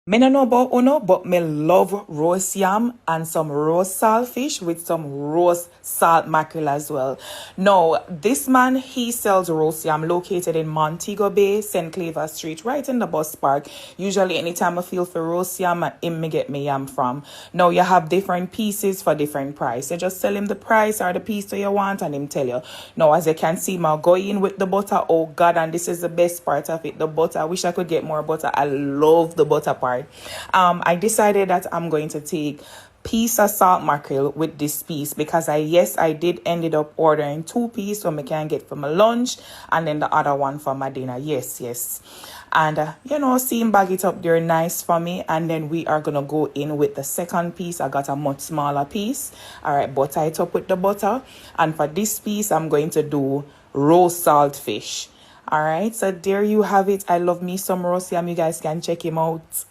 Me no know about uno, but me love roast yam and some roast saltfish with some roast salt mackerel as well. Now, this man, he sells roast yam located in Montego Bay, St. Claver Street, right in the bus park. Usually, anytime I feel for roast yam, him me get me yam from. Now, you have different pieces for different price. You just tell him the price or the piece that you want and him tell you. Now, as you can see, my go in with the butter. Oh, God, and this is the best part of it, the butter. I wish I could get more butter. I love the butter part. I decided that I'm going to take piece of salt mackerel with this piece because I did ended up ordering 2 pieces so I can get for my lunch and then the other one for my dinner. Yes. And see him bag it up there nice for me, and then we are gonna go in with the second piece. I got a much smaller piece. All right, butter it up with the butter, and for this piece I'm going to do roast saltfish. All right, so there you have it. I love me some roast yam. You guys can check him out.